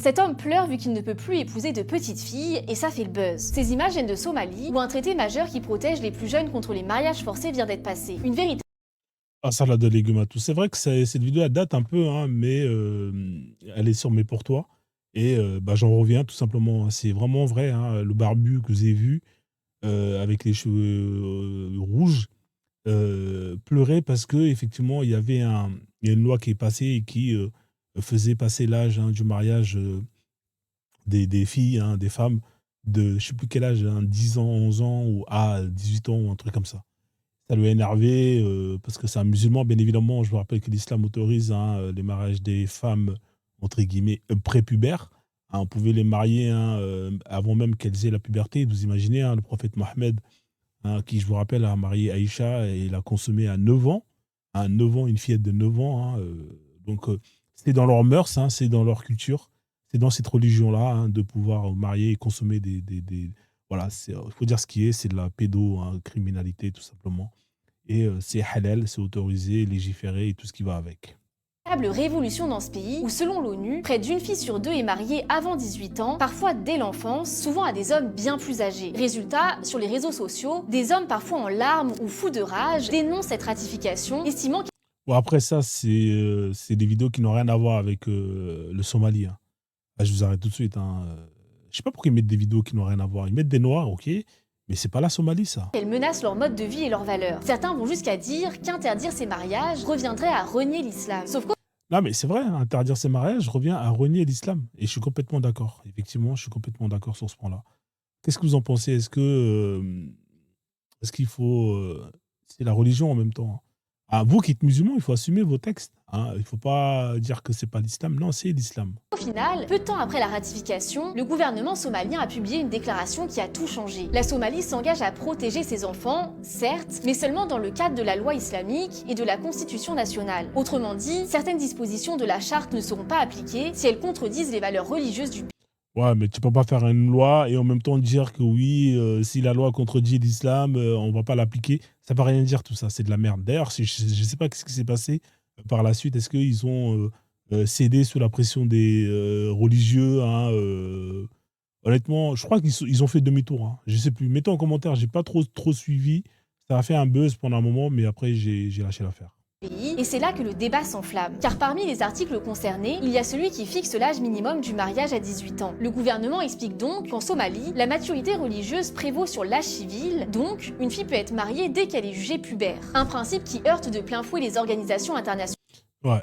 Cet homme pleure vu qu'il ne peut plus épouser de petites filles et ça fait le buzz. Ces images viennent de Somalie où un traité majeur qui protège les plus jeunes contre les mariages forcés vient d'être passé. Une véritable Ah, ça, de légumes à tout. C'est vrai que cette vidéo, elle date un peu, hein, mais elle est sur mes pour toi. Et bah, j'en reviens tout simplement, hein. C'est vraiment vrai, hein, le barbu que vous avez vu, avec les cheveux rouges, pleurait parce que effectivement il y a une loi qui est passée et qui faisait passer l'âge, hein, du mariage, des filles, hein, des femmes de je sais plus quel âge, hein, 10 ans, 11 ans ou à 18 ans ou un truc comme ça. Ça lui a énervé, parce que c'est un musulman, bien évidemment. Je me rappelle que l'islam autorise, hein, les mariages des femmes, entre guillemets, «prépubères». Hein, on pouvait les marier, hein, avant même qu'elles aient la puberté. Vous imaginez, hein, le prophète Mohammed, hein, qui, je vous rappelle, a marié Aïcha et l'a consommée à 9 ans. À 9 ans, une fillette de 9 ans, hein, donc c'est dans leurs mœurs, hein, c'est dans leur culture, c'est dans cette religion-là, hein, de pouvoir marier et consommer des voilà, il faut dire ce qui est, c'est de la criminalité tout simplement. Et c'est halal, c'est autorisé, légiféré et tout ce qui va avec. révolution dans ce pays où, selon l'ONU, près d'une fille sur deux est mariée avant 18 ans, parfois dès l'enfance, souvent à des hommes bien plus âgés. Résultat, sur les réseaux sociaux, des hommes parfois en larmes ou fous de rage dénoncent cette ratification, estimant Bon, après ça, c'est des vidéos qui n'ont rien à voir avec le Somalie, hein. Là, je vous arrête tout de suite, hein. Je sais pas pourquoi ils mettent des vidéos qui n'ont rien à voir. Ils mettent des noirs, ok, mais c'est pas la Somalie, ça. qu'elles menacent leur mode de vie et leurs valeurs. Certains vont jusqu'à dire qu'interdire ces mariages reviendrait à renier l'islam. Sauf qu'au Non, mais c'est vrai, hein, interdire ces mariages revient à renier l'islam. Et je suis complètement d'accord. Effectivement, je suis complètement d'accord sur ce point-là. Qu'est-ce que vous en pensez? Est-ce qu'il faut, c'est la religion en même temps, hein. Ah, vous qui êtes musulman, il faut assumer vos textes, hein. Il faut pas dire que c'est pas l'islam. Non, c'est l'islam. final, peu de temps après la ratification, le gouvernement somalien a publié une déclaration qui a tout changé. La Somalie s'engage à protéger ses enfants, certes, mais seulement dans le cadre de la loi islamique et de la constitution nationale. Autrement dit, certaines dispositions de la charte ne seront pas appliquées si elles contredisent les valeurs religieuses du pays. Ouais, mais tu peux pas faire une loi et en même temps dire que oui, si la loi contredit l'islam, on va pas l'appliquer. Ça veut rien dire tout ça, c'est de la merde. D'ailleurs, je sais pas ce qui s'est passé par la suite. Est-ce qu'ils ont cédé sous la pression des religieux, hein, honnêtement, je crois ils ont fait demi-tour, hein. Je sais plus. Mettez en commentaire, j'ai pas trop suivi. Ça a fait un buzz pendant un moment, mais après j'ai lâché l'affaire. Et c'est là que le débat s'enflamme. Car parmi les articles concernés, il y a celui qui fixe l'âge minimum du mariage à 18 ans. Le gouvernement explique donc qu'en Somalie, la maturité religieuse prévaut sur l'âge civil, donc une fille peut être mariée dès qu'elle est jugée pubère. Un principe qui heurte de plein fouet les organisations internationales. Ouais,